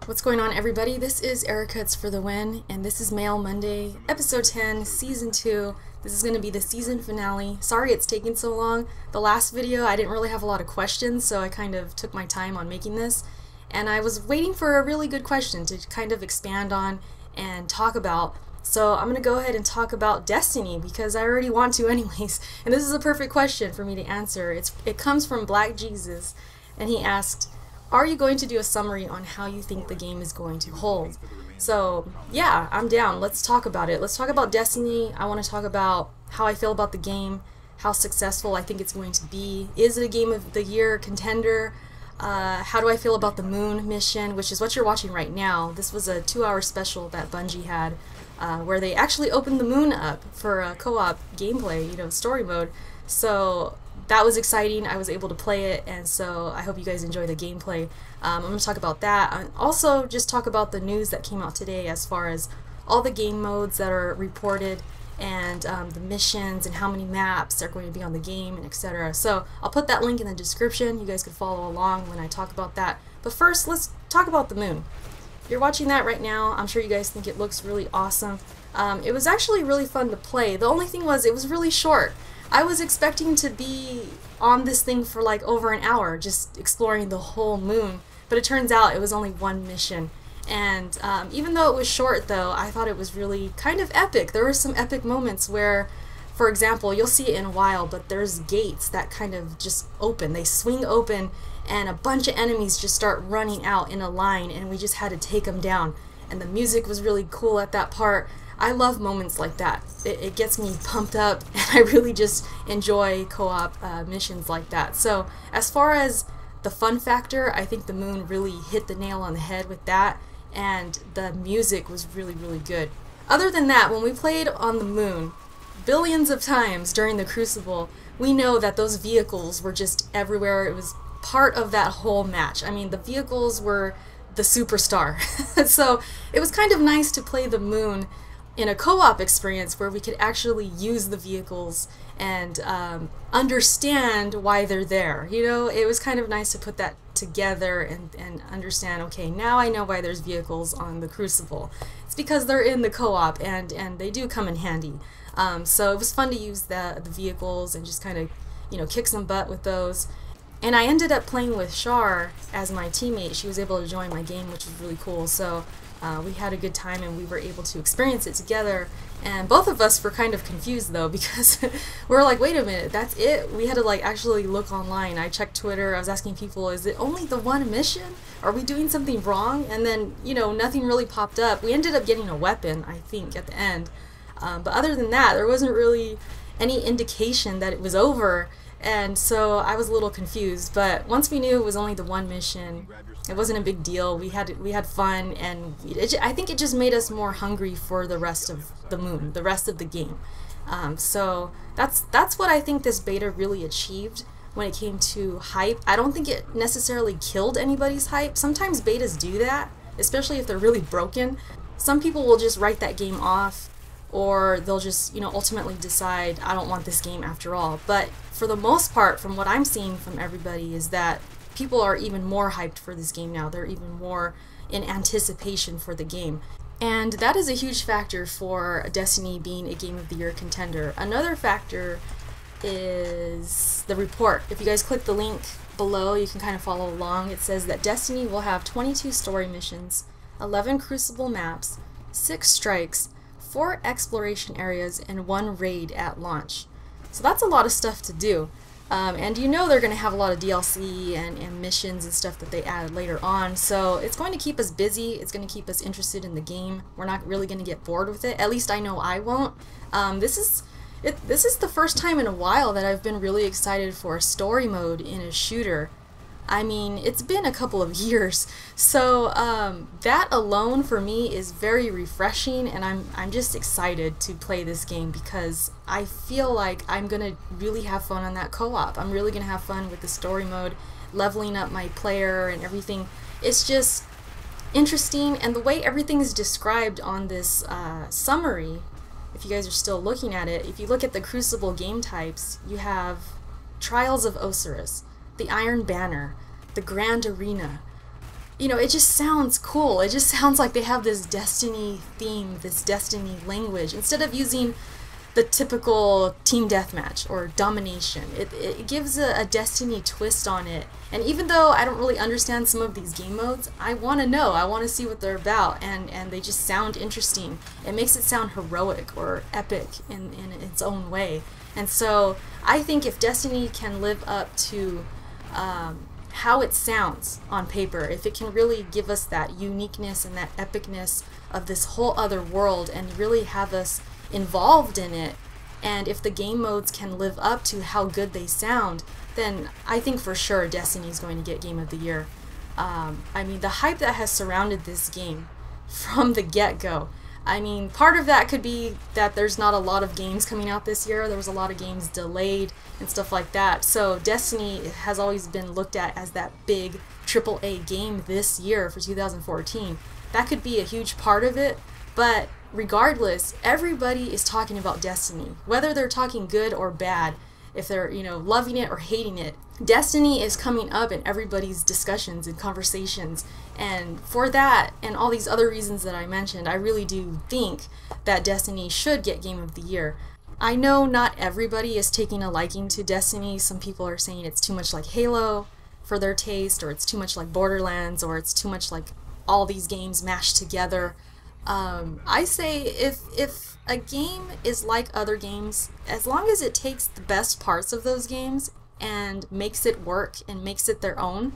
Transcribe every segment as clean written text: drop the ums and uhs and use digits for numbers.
What's going on, everybody? This is Erica It's for the Win, and this is Mail Monday, episode 10, season 2. This is going to be the season finale. Sorry it's taking so long. The last video I didn't really have a lot of questions, so I kind of took my time on making this. And I was waiting for a really good question to kind of expand on and talk about. So I'm going to go ahead and talk about Destiny, because I already want to anyways. And this is a perfect question for me to answer. It comes from Black Jesus, and he asked, are you going to do a summary on how you think the game is going to hold? So yeah, I'm down. Let's talk about it. Let's talk about Destiny. I want to talk about how I feel about the game, how successful I think it's going to be. Is it a game of the year contender? How do I feel about the Moon mission, which is what you're watching right now. This was a 2-hour special that Bungie had where they actually opened the Moon up for a co-op gameplay, story mode. So that was exciting. I was able to play it, and so I hope you guys enjoy the gameplay. I'm going to talk about that, and also just talk about the news that came out today as far as all the game modes that are reported, and the missions, and how many maps are going to be on the game, and etc. So I'll put that link in the description. You guys can follow along when I talk about that. But first, let's talk about the Moon. You're watching that right now. I'm sure you guys think it looks really awesome. It was actually really fun to play. The only thing was it was really short. I was expecting to be on this thing for like over an hour, just exploring the whole Moon, but it turns out it was only one mission. And even though it was short, though, I thought it was really kind of epic. There were some epic moments where, for example, you'll see it in a while, but there's gates that kind of just open. They swing open, and a bunch of enemies just start running out in a line, and we just had to take them down. And the music was really cool at that part. I love moments like that. It gets me pumped up, and I really just enjoy co-op missions like that. So as far as the fun factor, I think the Moon really hit the nail on the head with that, and the music was really, really good. Other than that, when we played on the Moon billions of times during the Crucible, we know that those vehicles were just everywhere. It was part of that whole match. I mean, the vehicles were the superstar. So it was kind of nice to play the Moon in a co-op experience where we could actually use the vehicles and understand why they're there. It was kind of nice to put that together and understand, okay, now I know why there's vehicles on the Crucible. It's because they're in the co-op, and they do come in handy. So it was fun to use the vehicles and just kind of, kick some butt with those. And I ended up playing with Char as my teammate. She was able to join my game, which was really cool. So we had a good time, and we were able to experience it together. And both of us were kind of confused, though, because we were like, wait a minute, that's it? We had to actually look online. I checked Twitter. I was asking people, is it only the one mission? Are we doing something wrong? And then, nothing really popped up. We ended up getting a weapon, I think, at the end. But other than that, there wasn't really any indication that it was over. And so I was a little confused, but once we knew it was only the one mission, it wasn't a big deal. We had fun, and I think it just made us more hungry for the rest of the Moon, the rest of the game. So that's what I think this beta really achieved when it came to hype. I don't think it necessarily killed anybody's hype. Sometimes betas do that, especially if they're really broken. Some people will just write that game off, or they'll just, ultimately decide, I don't want this game after all. But for the most part, from what I'm seeing from everybody, is that people are even more hyped for this game now. They're even more in anticipation for the game. And that is a huge factor for Destiny being a Game of the Year contender. Another factor is the report. If you guys click the link below, you can kind of follow along. It says that Destiny will have 22 story missions, 11 Crucible maps, 6 strikes, 4 exploration areas, and 1 raid at launch. So that's a lot of stuff to do. And they're going to have a lot of DLC and missions and stuff that they add later on. So it's going to keep us busy. It's going to keep us interested in the game. We're not really going to get bored with it. At least I know I won't. This is the first time in a while that I've been really excited for a story mode in a shooter. I mean, it's been a couple of years, so that alone for me is very refreshing, and I'm just excited to play this game because I feel like I'm gonna really have fun on that co-op. I'm really gonna have fun with the story mode, leveling up my player and everything. It's just interesting, and the way everything is described on this summary, if you guys are still looking at it, if you look at the Crucible game types, you have Trials of Osiris, the Iron Banner, the Grand Arena, you know, it just sounds cool. It just sounds like they have this Destiny theme, this Destiny language, instead of using the typical team deathmatch or domination. It gives a Destiny twist on it. And even though I don't really understand some of these game modes, I want to know. I want to see what they're about, and they just sound interesting. It makes it sound heroic or epic in its own way. And so I think if Destiny can live up to how it sounds on paper, if it can really give us that uniqueness and that epicness of this whole other world and really have us involved in it, and if the game modes can live up to how good they sound, then I think for sure Destiny is going to get Game of the Year. I mean, the hype that has surrounded this game from the get-go, I mean, part of that could be that there's not a lot of games coming out this year. There was a lot of games delayed and stuff like that. So Destiny has always been looked at as that big AAA game this year for 2014. That could be a huge part of it, but regardless, everybody is talking about Destiny. Whether they're talking good or bad, if they're, you know, loving it or hating it, Destiny is coming up in everybody's discussions and conversations. And for that and all these other reasons that I mentioned, I really do think that Destiny should get Game of the Year. I know not everybody is taking a liking to Destiny. Some people are saying it's too much like Halo for their taste, or it's too much like Borderlands, or it's too much like all these games mashed together. I say if a game is like other games, as long as it takes the best parts of those games and makes it work and makes it their own,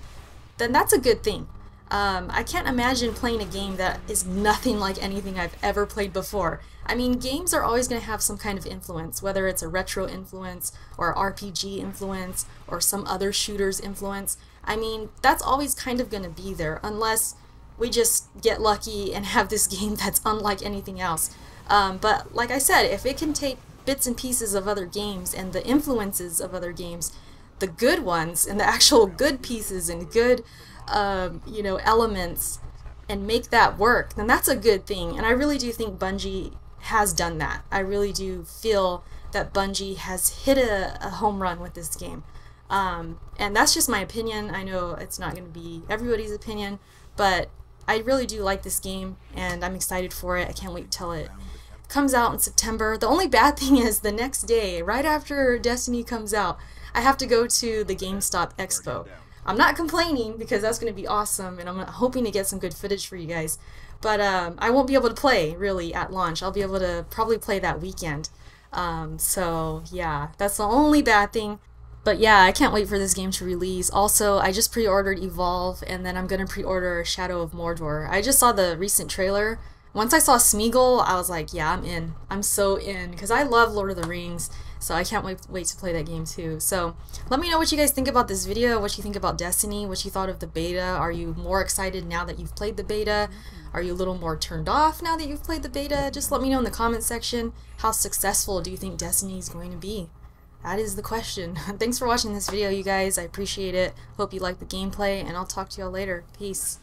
then that's a good thing. I can't imagine playing a game that is nothing like anything I've ever played before. I mean, games are always going to have some kind of influence, whether it's a retro influence or RPG influence or some other shooter's influence. I mean, that's always kind of going to be there, unless we just get lucky and have this game that's unlike anything else. But like I said, if it can take bits and pieces of other games and the influences of other games, the good ones and the actual good pieces and good you know, elements, and make that work, then that's a good thing. And I really do think Bungie has done that. I really do feel that Bungie has hit a home run with this game. And that's just my opinion. I know it's not going to be everybody's opinion, but I really do like this game, and I'm excited for it. I can't wait till it comes out in September. The only bad thing is the next day, right after Destiny comes out, I have to go to the GameStop Expo. I'm not complaining because that's going to be awesome, and I'm hoping to get some good footage for you guys. But I won't be able to play, really, at launch. I'll be able to probably play that weekend. So, yeah, that's the only bad thing. But yeah, I can't wait for this game to release. Also, I just pre-ordered Evolve, and then I'm going to pre-order Shadow of Mordor. I just saw the recent trailer. Once I saw Smeagol, I was like, yeah, I'm in. I'm so in, because I love Lord of the Rings, so I can't wait to play that game too. So let me know what you guys think about this video, what you think about Destiny, what you thought of the beta. Are you more excited now that you've played the beta? Are you a little more turned off now that you've played the beta? Just let me know in the comment section. How successful do you think Destiny is going to be? That is the question. Thanks for watching this video, you guys. I appreciate it. Hope you liked the gameplay, and I'll talk to y'all later. Peace.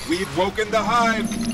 We've woken the hive!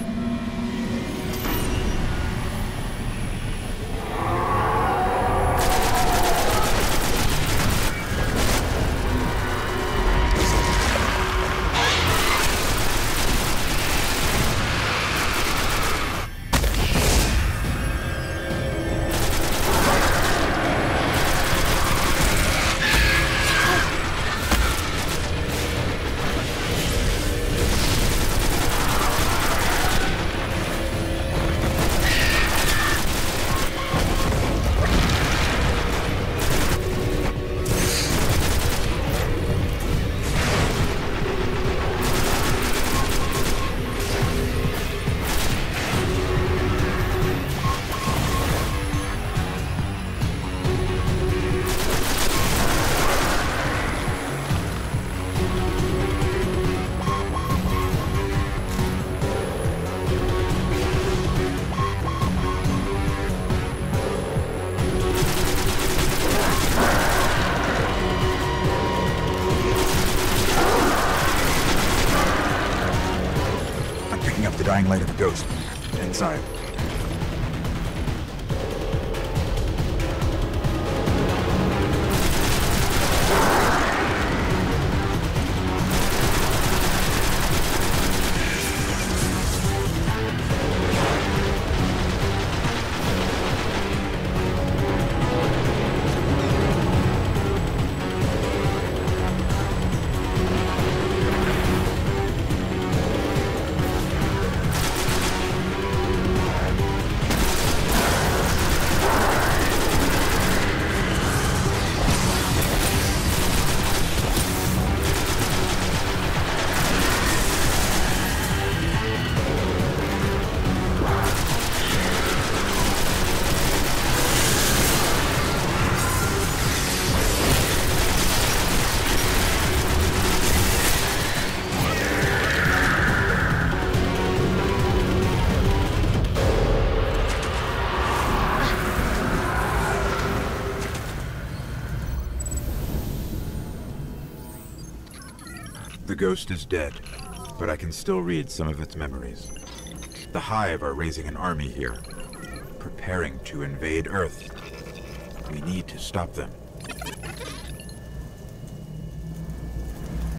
I'm picking up the dying light of a ghost. Inside. The ghost is dead, but I can still read some of its memories. The Hive are raising an army here, preparing to invade Earth. We need to stop them.